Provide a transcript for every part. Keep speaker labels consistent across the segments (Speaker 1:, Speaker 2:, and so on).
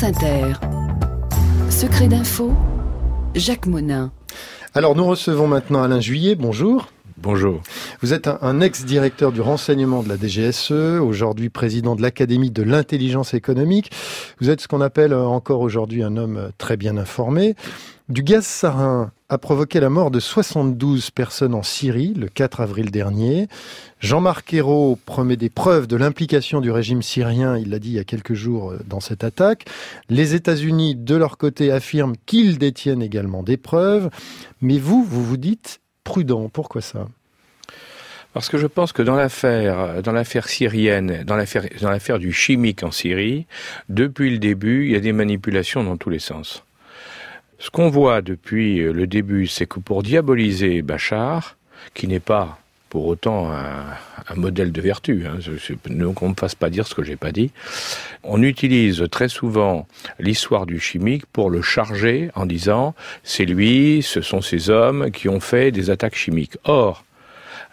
Speaker 1: France Inter. Secret d'info, Jacques Monin.
Speaker 2: Alors nous recevons maintenant Alain Juillet, bonjour.
Speaker 3: Bonjour.
Speaker 2: Vous êtes un ex-directeur du renseignement de la DGSE, aujourd'hui président de l'Académie de l'intelligence économique. Vous êtes ce qu'on appelle encore aujourd'hui un homme très bien informé. Du gaz sarin a provoqué la mort de 72 personnes en Syrie le 4 avril dernier. Jean-Marc Ayrault promet des preuves de l'implication du régime syrien, il l'a dit il y a quelques jours, dans cette attaque. Les États-Unis, de leur côté, affirment qu'ils détiennent également des preuves. Mais vous vous dites prudent. Pourquoi ça ?
Speaker 3: Parce que je pense que dans l'affaire syrienne, dans l'affaire du chimique en Syrie, depuis le début, il y a des manipulations dans tous les sens. Ce qu'on voit depuis le début, c'est que pour diaboliser Bachar, qui n'est pas pour autant un modèle de vertu, donc on ne me fasse pas dire ce que j'ai pas dit, on utilise très souvent l'histoire du chimique pour le charger en disant c'est lui, ce sont ces hommes qui ont fait des attaques chimiques. Or,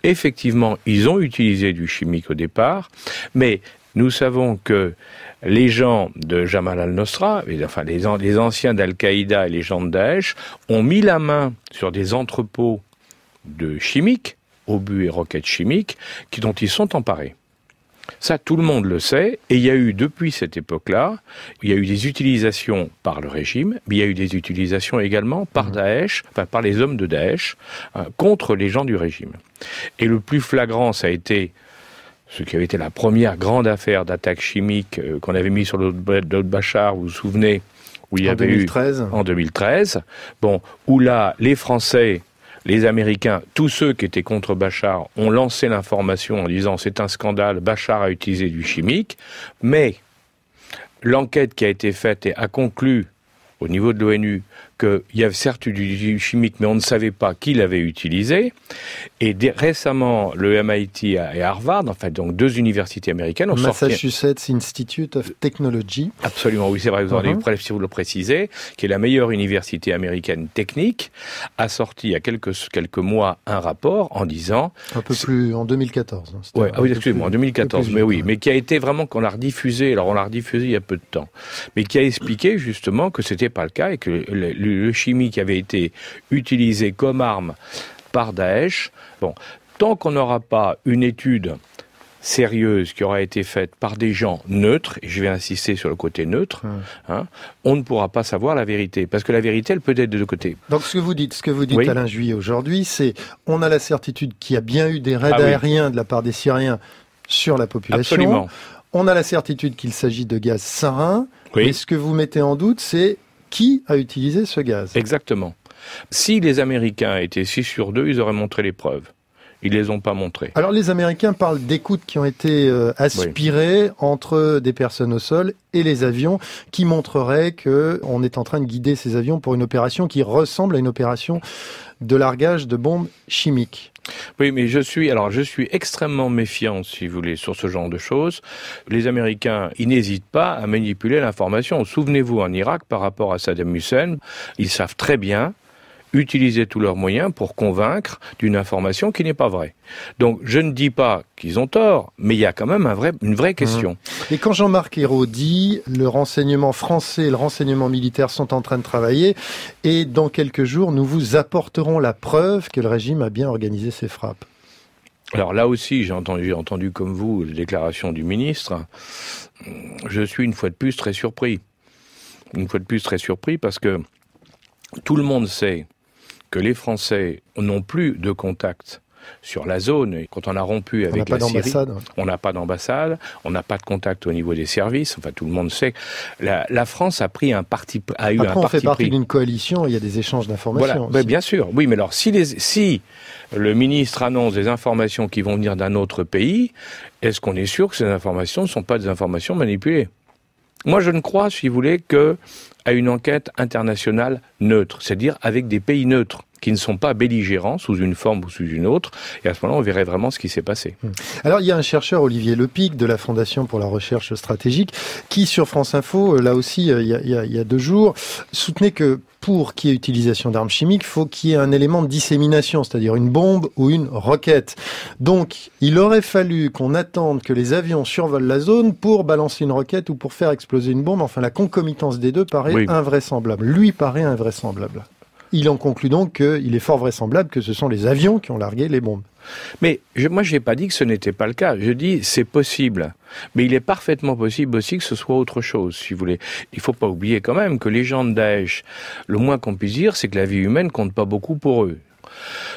Speaker 3: effectivement, ils ont utilisé du chimique au départ, mais nous savons que les gens de Jamal al-Nosra, enfin les anciens d'Al-Qaïda et les gens de Daesh, ont mis la main sur des entrepôts de chimiques, obus et roquettes chimiques, dont ils sont emparés. Ça, tout le monde le sait, et il y a eu, depuis cette époque-là, il y a eu des utilisations par le régime, mais il y a eu des utilisations également par Daesh, enfin par les hommes de Daesh, contre les gens du régime. Et le plus flagrant, ça a été ce qui avait été la première grande affaire d'attaque chimique qu'on avait mis sur le dos de Bachar, vous vous souvenez, où il y avait
Speaker 2: 2013.
Speaker 3: En 2013, où là, les Français, les Américains, tous ceux qui étaient contre Bachar ont lancé l'information en disant c'est un scandale, Bachar a utilisé du chimique, mais l'enquête qui a été faite a conclu au niveau de l'ONU qu'il y avait certes du chimique, mais on ne savait pas qui l'avait utilisé. Et récemment, le MIT et Harvard, enfin donc deux universités américaines, ont sorti...
Speaker 2: Massachusetts Institute of Technology.
Speaker 3: Absolument, oui, c'est vrai, vous en avez si vous le précisez, qui est la meilleure université américaine technique, a sorti il y a quelques mois un rapport en disant...
Speaker 2: Un peu plus, en 2014.
Speaker 3: Ouais, oui, excusez-moi, en 2014, mais oui, mais qui a été vraiment, qu'on a rediffusé, alors on l'a rediffusé il y a peu de temps, mais qui a expliqué justement que c'était pas le cas et que le chimique avait été utilisé comme arme par Daesh. Tant qu'on n'aura pas une étude sérieuse qui aura été faite par des gens neutres, et je vais insister sur le côté neutre, on ne pourra pas savoir la vérité. Parce que la vérité, elle peut être de deux côtés.
Speaker 2: Donc ce que vous dites
Speaker 3: oui.
Speaker 2: Alain Juillet, aujourd'hui, c'est on a la certitude qu'il y a bien eu des raids aériens de la part des Syriens sur la population.
Speaker 3: Absolument.
Speaker 2: On a la certitude qu'il s'agit de gaz sarin.
Speaker 3: Oui.
Speaker 2: Mais ce que vous mettez en doute, c'est qui a utilisé ce gaz.
Speaker 3: Exactement. Si les Américains étaient 6 sur 2, ils auraient montré les preuves. Ils les ont pas montrées.
Speaker 2: Alors les Américains parlent d'écoutes qui ont été aspirées entre des personnes au sol et les avions, qui montreraient qu'on est en train de guider ces avions pour une opération qui ressemble à une opération de largage de bombes chimiques.
Speaker 3: Oui, mais je suis extrêmement méfiant, si vous voulez, sur ce genre de choses. Les Américains, ils n'hésitent pas à manipuler l'information. Souvenez-vous, en Irak, par rapport à Saddam Hussein, ils savent très bien utiliser tous leurs moyens pour convaincre d'une information qui n'est pas vraie. Donc, je ne dis pas qu'ils ont tort, mais il y a quand même une vraie question.
Speaker 2: Et quand Jean-Marc Ayrault dit le renseignement français et le renseignement militaire sont en train de travailler, et dans quelques jours, nous vous apporterons la preuve que le régime a bien organisé ses frappes.
Speaker 3: Alors là aussi, j'ai entendu comme vous les déclarations du ministre. Je suis une fois de plus très surpris. Parce que tout le monde sait que les Français n'ont plus de contact sur la zone. Et quand on a rompu avec la Syrie, on n'a pas d'ambassade, on n'a pas de contact au niveau des services. Enfin, tout le monde sait. La France a pris un parti pris.
Speaker 2: Après, on fait partie d'une coalition, il y a des échanges d'informations.
Speaker 3: Voilà, bien sûr. Oui, mais alors, si le ministre annonce des informations qui vont venir d'un autre pays, est-ce qu'on est sûr que ces informations ne sont pas des informations manipulées ? Moi, je ne crois, si vous voulez, qu'à une enquête internationale neutre, c'est-à-dire avec des pays neutres. qui ne sont pas belligérants sous une forme ou sous une autre. Et à ce moment-là, on verrait vraiment ce qui s'est passé.
Speaker 2: Alors, il y a un chercheur, Olivier Lepic, de la Fondation pour la recherche stratégique, qui, sur France Info, là aussi, il y a 2 jours, soutenait que pour qu'il y ait utilisation d'armes chimiques, il faut qu'il y ait un élément de dissémination, c'est-à-dire une bombe ou une roquette. Donc, il aurait fallu qu'on attende que les avions survolent la zone pour balancer une roquette ou pour faire exploser une bombe. Enfin, la concomitance des deux paraît invraisemblable. Lui paraît invraisemblable. Il en conclut donc qu'il est fort vraisemblable que ce sont les avions qui ont largué les bombes.
Speaker 3: Mais moi, je n'ai pas dit que ce n'était pas le cas. Je dis c'est possible. Mais il est parfaitement possible aussi que ce soit autre chose, si vous voulez. Il ne faut pas oublier quand même que les gens de Daesh, le moins qu'on puisse dire, c'est que la vie humaine compte pas beaucoup pour eux.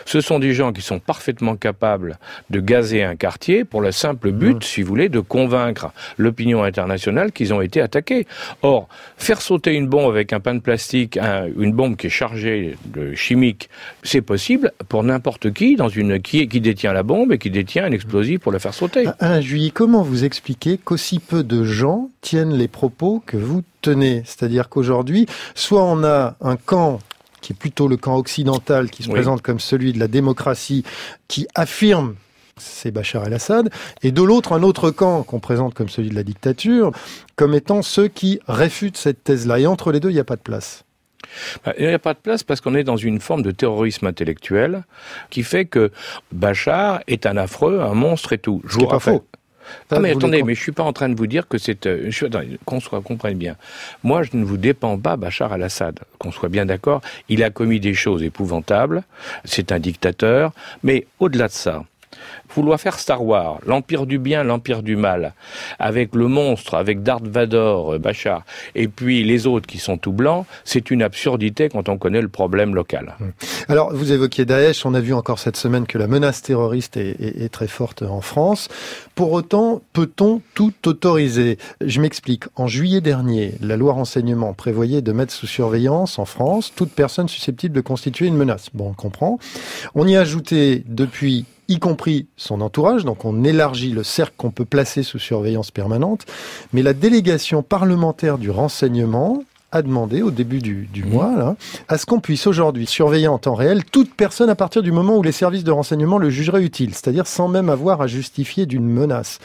Speaker 3: Ce sont des gens qui sont parfaitement capables de gazer un quartier pour le simple but, si vous voulez, de convaincre l'opinion internationale qu'ils ont été attaqués. Or, faire sauter une bombe avec un pain de plastique, une bombe qui est chargée de chimique, c'est possible pour n'importe qui, qui détient la bombe et qui détient un explosif pour le faire sauter.
Speaker 2: Alain Juillet, comment vous expliquez qu'aussi peu de gens tiennent les propos que vous tenez? C'est-à-dire qu'aujourd'hui, soit on a un camp qui est plutôt le camp occidental, qui se présente comme celui de la démocratie, qui affirme c'est Bachar el-Assad, et de l'autre, un autre camp qu'on présente comme celui de la dictature, comme étant ceux qui réfutent cette thèse-là. Et entre les deux, il n'y a pas de place.
Speaker 3: Il n'y a pas de place parce qu'on est dans une forme de terrorisme intellectuel qui fait que Bachar est un affreux, un monstre et tout.
Speaker 2: C'est pas faux.
Speaker 3: Ah mais attendez, mais je suis pas en train de vous dire que c'est... qu'on comprenne bien. Moi, je ne vous dépeins pas Bachar el-Assad, qu'on soit bien d'accord. Il a commis des choses épouvantables, c'est un dictateur, mais au-delà de ça, vouloir faire Star Wars, l'empire du bien, l'empire du mal, avec le monstre, avec Darth Vader, Bachar, et puis les autres qui sont tout blancs, c'est une absurdité quand on connaît le problème local.
Speaker 2: Alors, vous évoquiez Daesh, on a vu encore cette semaine que la menace terroriste est très forte en France. Pour autant, peut-on tout autoriser? Je m'explique. En juillet dernier, la loi renseignement prévoyait de mettre sous surveillance en France toute personne susceptible de constituer une menace. Bon, on comprend. On y a ajouté depuis y compris son entourage, donc on élargit le cercle qu'on peut placer sous surveillance permanente, mais la délégation parlementaire du renseignement a demandé au début du mois là, à ce qu'on puisse aujourd'hui surveiller en temps réel toute personne à partir du moment où les services de renseignement le jugeraient utile, c'est-à-dire sans même avoir à justifier d'une menace.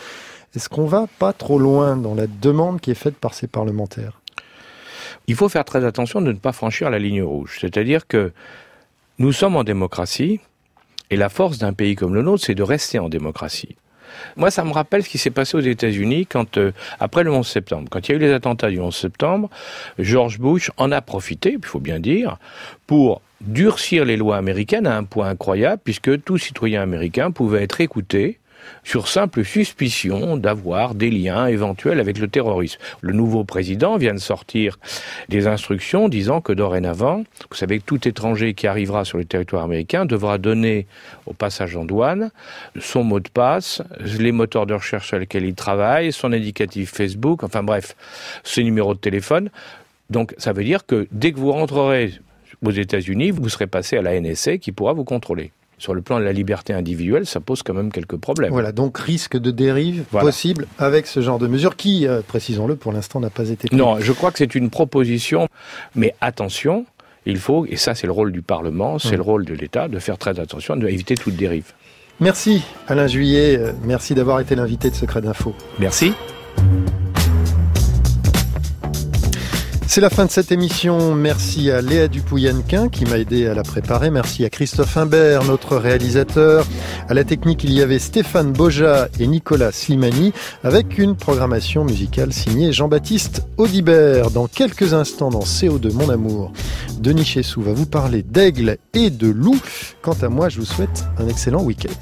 Speaker 2: Est-ce qu'on va pas trop loin dans la demande qui est faite par ces parlementaires?
Speaker 3: Il faut faire très attention de ne pas franchir la ligne rouge, c'est-à-dire que nous sommes en démocratie, et la force d'un pays comme le nôtre, c'est de rester en démocratie. Moi, ça me rappelle ce qui s'est passé aux États-Unis quand, après le 11 septembre. Quand il y a eu les attentats du 11 septembre, George Bush en a profité, il faut bien dire, pour durcir les lois américaines à un point incroyable, puisque tout citoyen américain pouvait être écouté sur simple suspicion d'avoir des liens éventuels avec le terrorisme. Le nouveau président vient de sortir des instructions disant que dorénavant, vous savez que tout étranger qui arrivera sur le territoire américain devra donner au passage en douane son mot de passe, les moteurs de recherche sur lesquels il travaille, son indicatif Facebook, enfin bref, ses numéros de téléphone. Donc ça veut dire que dès que vous rentrerez aux États-Unis, vous serez passé à la NSA qui pourra vous contrôler. Sur le plan de la liberté individuelle, ça pose quand même quelques problèmes.
Speaker 2: Voilà, donc risque de dérive possible avec ce genre de mesures qui, précisons-le, pour l'instant n'a pas été prise.
Speaker 3: Non, je crois que c'est une proposition, mais attention, il faut, et ça c'est le rôle du Parlement, c'est le rôle de l'État, de faire très attention, d'éviter toute dérive.
Speaker 2: Merci Alain Juillet, merci d'avoir été l'invité de Secret d'Info.
Speaker 3: Merci.
Speaker 2: C'est la fin de cette émission. Merci à Léa Dupouyannequin qui m'a aidé à la préparer. Merci à Christophe Imbert, notre réalisateur. À la technique, il y avait Stéphane Boja et Nicolas Slimani avec une programmation musicale signée Jean-Baptiste Audibert. Dans quelques instants, dans CO2 Mon Amour, Denis Chessou va vous parler d'aigle et de loup. Quant à moi, je vous souhaite un excellent week-end.